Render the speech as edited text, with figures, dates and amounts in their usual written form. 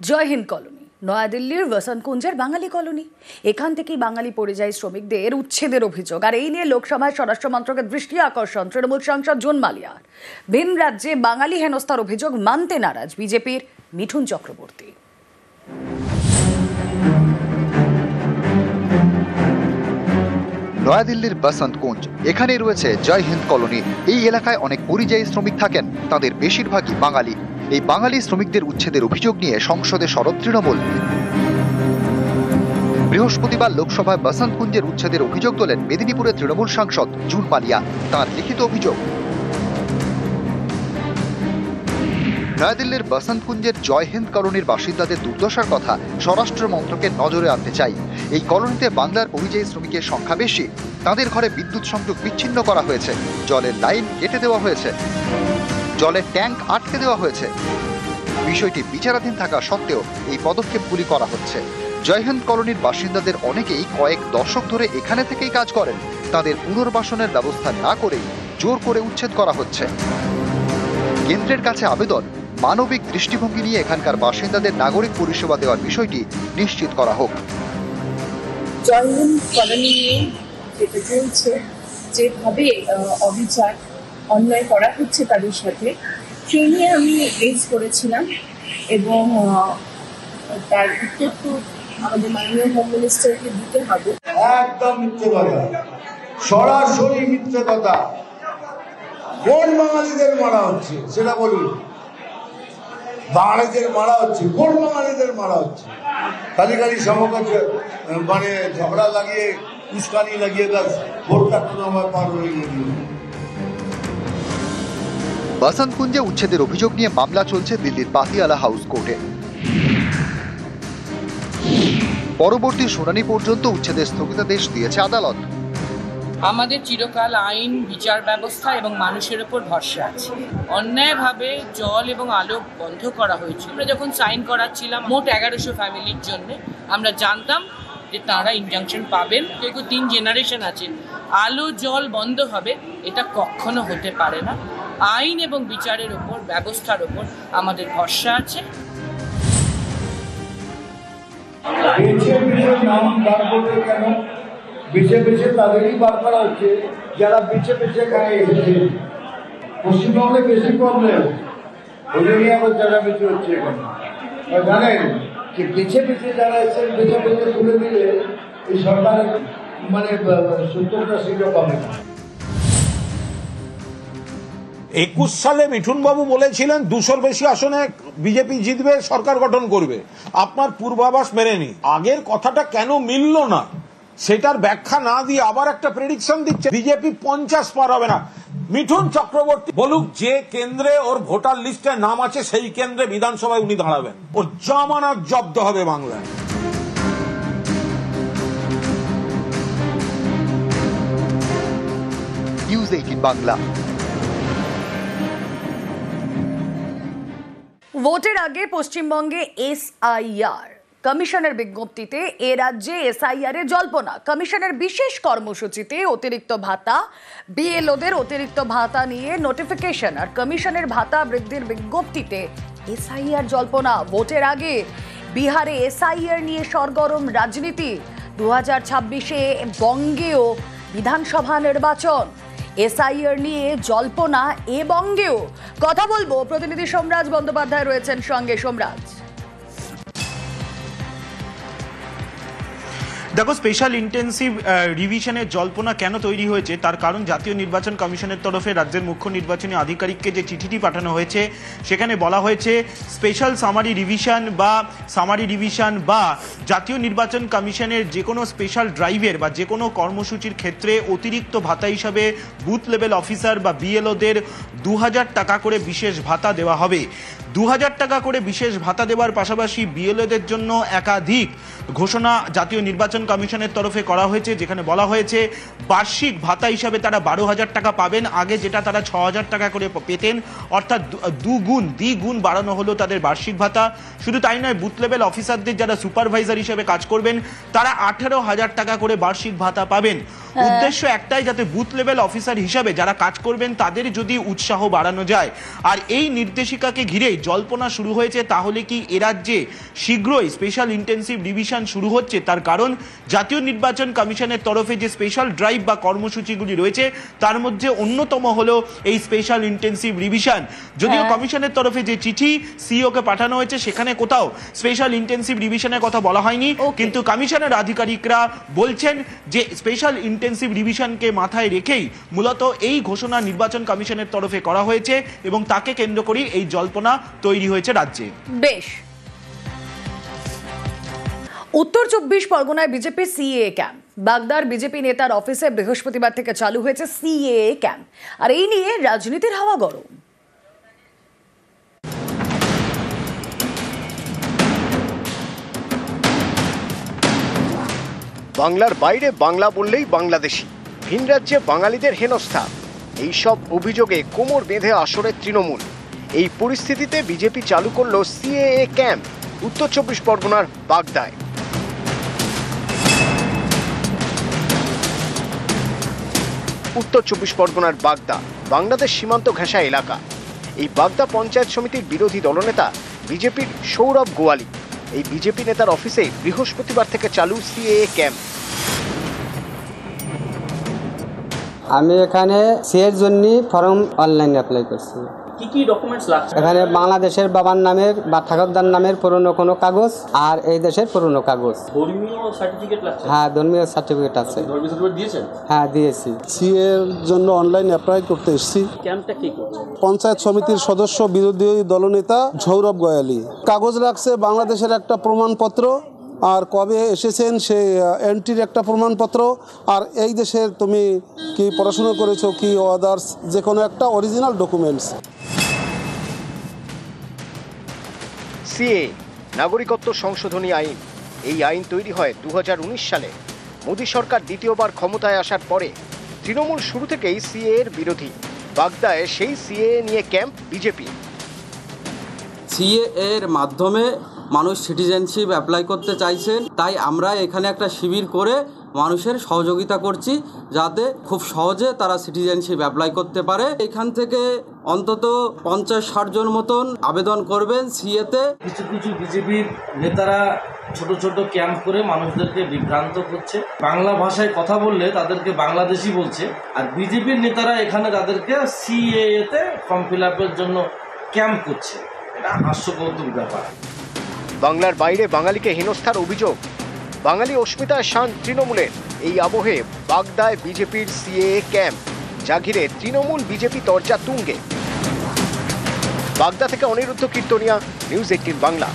জয় Hind colony নয়াদিল্লির বসন্তকুঞ্জের বাঙালি colony. এখান থেকেই বাঙালি পরিযায়ী শ্রমিকদের উচ্ছেদের অভিযোগ, আর এই নিয়ে লোকসভায় স্বরাষ্ট্র মন্ত্রকের দৃষ্টি আকর্ষণ তৃণমূল সাংসদ জুন মালিয়ার। ভিন রাজ্যে বাঙালি হেনস্থার অভিযোগ মানতে নারাজ বিজেপির মিঠুন চক্রবর্তী। নয়াদিল্লির বসন্তকুঞ্জ, এখানে রয়েছে জয় হিন্দ কলোনি। এই এলাকায় অনেক পরিযায়ী শ্রমিক থাকেন, তাদের বেশিরভাগই বাঙালি। এই বাঙালি শ্রমিকদের উচ্ছেদের অভিযোগ নিয়ে সংসদে সরব তৃণমূল। বৃহস্পতিবার লোকসভায় বসন্তকুঞ্জের উচ্ছেদের অভিযোগ তোলেন মেদিনীপুরের তৃণমূল সাংসদ জুন মালিয়া। তাঁর লিখিত অভিযোগ, নয়াদিল্লির বসন্তকুঞ্জের জয় হিন্দ কলোনির বাসিন্দাদের দুর্দশার কথা স্বরাষ্ট্র মন্ত্রকের নজরে আনতে চাই। এই কলোনিতে বাংলার পরিযায়ী শ্রমিকের সংখ্যা বেশি। তাদের ঘরে বিদ্যুৎ সংযোগ বিচ্ছিন্ন করা হয়েছে, জলের লাইন কেটে দেওয়া হয়েছে, জলের ট্যাঙ্ক আটকে দেওয়া হয়েছে। বিষয়টি বিচারাধীন থাকা সত্ত্বেও এই পদক্ষেপগুলি করা হচ্ছে। জয় হিন্দ কলোনির বাসিন্দাদের অনেকেই কয়েক দশক ধরে এখানে থেকেই কাজ করেন। তাদের পুনর্বাসনের ব্যবস্থা না করেই জোর করে উচ্ছেদ করা হচ্ছে। কেন্দ্রের কাছে আবেদন, মানবিক দৃষ্টিভঙ্গি নিয়ে এখানকার বাসিন্দাদের নাগরিক পরিষেবা দেওয়ার বিষয়টি নিশ্চিত করা হোক। জয় হিন্দ কলোনি নিয়ে যেটা চলছে, যেভাবে অবিচার অন্যায় করা হচ্ছে তাদের সাথে, সেই নিয়ে আমি রেজ করেছিলাম এবং তার উত্তর তো আমাদের মাননীয় হোম মিনিস্টারকে দিতে হবে। একদম মিথ্যে কথা, সরাসরি মিথ্যে কথা। কোন বাঙালিদের মারা হচ্ছে সেটা বলুন। বাঙালিদের মারা হচ্ছে, কোন বাঙালিদের মারা হচ্ছে? খালি খালি সমকাছে মানে ঝগড়া লাগিয়ে উস্কানি লাগিয়ে তার ভোটটা কোনো আমার পার হয়ে গিয়ে। বসন্তকুঞ্জে উচ্ছেদের অভিযোগ নিয়ে মামলা চলছে দিল্লির পাতিয়ালা হাউস কোর্টে। পরবর্তী শুনানি পর্যন্ত উচ্ছেদের স্থগিতাদেশ দিয়েছে আদালত। আমাদের চিরকাল আইন, বিচার ব্যবস্থা এবং মানুষের উপর ভরসা আছে। অন্যায়ভাবে জল এবং আলো বন্ধ করা হয়েছিল। আমরা যখন সাইন করাচ্ছিলাম মোট 1100 ফ্যামিলির জন্য, আমরা জানতাম যে তারা ইনজাংশন পাবেন। যেহেতু 3 জেনারেশন আছে, আলো জল বন্ধ হবে এটা কখনো হতে পারে না। আইন এবং বিচারের উপর, ব্যবস্থার উপর আমাদের ভরসা আছে। বেছে বেছে তাদেরই বার করা হচ্ছে যারা বেছে বেছে খায় এসেছে। পশ্চিমবঙ্গে বেশি প্রবলেম, ওদের নিয়ে আবার যারা বেশি হচ্ছে এখানে। জানেন যে বেছে বেছে যারা এসেছেন, বেছে বেছে তুলে দিলে এই সরকার মানে 70টা সিটও পাবে না। 21 সালে মিঠুনবাবু বলেছিলেন 200-র বেশি আসনে বিজেপি জিতবে, সরকার গঠন করবে। আপনার পূর্বাভাস মেনেনি। আগের কথাটা কেন মিলল না সেটার ব্যাখ্যা না দিয়ে আবার একটা প্রেডিকশন দিচ্ছে বিজেপি 50 পার হবে না। মিঠুন চক্রবর্তী বলুক যে কেন্দ্রে ওর ভোটার লিস্টে নাম আছে সেই কেন্দ্রে বিধানসভায় উনি দাঁড়াবেন। ওর জামানত জব্দ হবে বাংলায়। নিউজ 18 বাংলা। ভোটের আগে পশ্চিমবঙ্গে এসআইআর কমিশনের বিজ্ঞপ্তিতে এ রাজ্যে এসআইআর এর জল্পনা। কমিশনের বিশেষ কর্মসূচিতে অতিরিক্ত ভাতা, বিএলওদের অতিরিক্ত ভাতা নিয়ে নোটিফিকেশন, আর কমিশনের ভাতা বৃদ্ধির বিজ্ঞপ্তিতে এসআইআর জল্পনা। ভোটের আগে বিহারে এসআইআর নিয়ে সরগরম রাজনীতি। 2026-এ বঙ্গেও বিধানসভা নির্বাচন। এসআইআর নিয়ে জল্পনা এ বঙ্গেও। কথা বলবো, প্রতিনিধি সোমরাজ বন্দ্যোপাধ্যায় রয়েছেন সঙ্গে। সোমরাজ, দেখো, স্পেশাল ইন্টেন্সিভ রিভিশনের জল্পনা কেন তৈরি হয়েছে তার কারণ জাতীয় নির্বাচন কমিশনের তরফে রাজ্যের মুখ্য নির্বাচনী আধিকারিককে যে চিঠিটি পাঠানো হয়েছে সেখানে বলা হয়েছে স্পেশাল সামারি রিভিশন বা জাতীয় নির্বাচন কমিশনের যে কোনো স্পেশাল ড্রাইভের বা যে কোনো কর্মসূচির ক্ষেত্রে অতিরিক্ত ভাতা হিসাবে বুথ লেভেল অফিসার বা বিএলওদের 2000 টাকা করে বিশেষ ভাতা দেওয়া হবে। 2000 টাকা করে বিশেষ ভাতা দেওয়ার পাশাপাশি বিএলওদের জন্য একাধিক ঘোষণা জাতীয় নির্বাচন কমিশনের তরফে করা হয়েছে, যেখানে বলা হয়েছে বার্ষিক ভাতা হিসাবে তারা 12,000 টাকা পাবেন। আগে যেটা তারা 6,000 টাকা করে পেতেন, অর্থাৎ দ্বিগুণ বাড়ানো হলো তাদের বার্ষিক ভাতা। শুধু তাই নয়, বুথ লেভেল অফিসারদের যারা সুপারভাইজার হিসেবে কাজ করবেন তারা 18,000 টাকা করে বার্ষিক ভাতা পাবেন। উদ্দেশ্য একটাই, যাতে বুথ লেভেল অফিসার হিসাবে যারা কাজ করবেন তাদের যদি উৎসাহ বাড়ানো যায়। আর এই নির্দেশিকাকে ঘিরেই জল্পনা শুরু হয়েছে, তাহলে কি এ রাজ্যে শীঘ্রই স্পেশাল ইন্টেন্সিভ রিভিশন শুরু হচ্ছে? তার কারণ জাতীয় নির্বাচন কমিশনের তরফে যে স্পেশাল ড্রাইভ বা কর্মসূচিগুলি রয়েছে তার মধ্যে অন্যতম হলো এই স্পেশাল ইন্টেন্সিভ রিভিশন। যদিও কমিশনের তরফে যে চিঠি সিইওকে পাঠানো হয়েছে সেখানে কোথাও স্পেশাল ইন্টেন্সিভ রিভিশনের কথা বলা হয়নি, কিন্তু কমিশনের আধিকারিকরা বলছেন যে স্পেশাল ইন্টেন্সিভ রিভিশনকে মাথায় রেখেই মূলত এই ঘোষণা নির্বাচন কমিশনের তরফে করা হয়েছে এবং তাকে কেন্দ্র করেই এই জল্পনা তৈরি হয়েছে রাজ্যে। বেশ। উত্তর 24 পরগনায় বিজেপি সিএএ ক্যাম্প। বাগদার বিজেপি নেতার অফিসে বৃহস্পতিবার থেকে চালু হয়েছে সিএএ ক্যাম্প, আর এই নিয়ে রাজনীতির হাওয়া গরম। বাংলার বাইরে বাংলা বললেই বাংলাদেশি, ভিন রাজ্যে বাঙালিদের হেনস্থা, এইসব অভিযোগে কোমর বেঁধে আসরে তৃণমূল। এই পরিস্থিতিতে বিজেপি চালু করল সিএএ ক্যাম্প উত্তর 24 পরগনার বাগদায়। উত্তর 24 পরগনার বাগদা বাংলাদেশ সীমান্ত ঘেঁষা এলাকা। এই বাগদা পঞ্চায়েত সমিতির বিরোধী দলনেতা বিজেপির সৌরভ গোয়ালি। এই বিজেপি নেতার অফিসে বৃহস্পতিবার থেকে চালু সিএএ ক্যাম্প। আমি এখানে সিএর জন্য ফর্ম অনলাইনে অ্যাপ্লাই করছি। কি কি ডকুমেন্টস লাগছে? এখানে বাংলাদেশের বাবার নামের বা ঠাকুরদার নামের পুরনো কোনো কাগজ আর এই দেশের পুরনো কাগজ। ধর্মীয় সার্টিফিকেট লাগছে? হ্যাঁ, ধর্মীয় সার্টিফিকেট আছে। ধর্মীয় সার্টিফিকেট দিয়েছেন? হ্যাঁ, দিয়েছি। সিএ এর জন্য অনলাইন অ্যাপ্লাই করতে এসেছি। ক্যাম্পটা কি করছে? পঞ্চায়েত সমিতির সদস্য বিরোধী দলনেতা সৌরভ গোয়ালি। কাগজ লাগছে বাংলাদেশের একটা প্রমাণপত্র, আর কবে এসেছেন সেই এন্ট্রির একটা প্রমাণপত্র, আর এই দেশের তুমি কি পড়াশোনা করেছো কি আদার্স যে কোনো একটা অরিজিনাল ডকুমেন্টস। সিএ নাগরিকত্ব সংশোধনী আইন। এই আইন তৈরি হয় 2019 সালে। মোদী সরকার দ্বিতীয়বার ক্ষমতায় আসার পরে তৃণমূল শুরু থেকেই সিএ এর বিরোধী। বাগদায় সেই সিএ নিয়ে ক্যাম্প বিজেপি। সিএ এর মাধ্যমে মানুষ সিটিজেনশিপ অ্যাপ্লাই করতে চাইছেন, তাই আমরা এখানে একটা শিবির করে মানুষের সহযোগিতা করছি যাতে খুব সহজে তারা সিটিজেনশিপ অ্যাপ্লাই করতে পারে। এখান থেকে অন্তত 50-60 জন মতন আবেদন করবেন সিএতে। কিছু কিছু বিজেপির নেতারা ছোট ছোট ক্যাম্প করে মানুষদেরকে বিভ্রান্ত করছে। বাংলা ভাষায় কথা বললে তাদেরকে বাংলাদেশি বলছে, আর বিজেপির নেতারা এখানে তাদেরকে সিএতে ফর্ম ফিল আপের জন্য ক্যাম্প করছে। এটা হাস্যকৌতুক ব্যাপার। বাংলার বাইরে বাঙালিকে হেনস্থার অভিযোগ। বাঙালি অস্মিতায় শান তৃণমূলের। এই আবহে বাগদায় বিজেপির সিএএ ক্যাম্প, যা ঘিরে তৃণমূল বিজেপি তরজা তুঙ্গে। বাগদা থেকে অনিরুদ্ধ কীর্তনিয়া, নিউজ 18 বাংলা।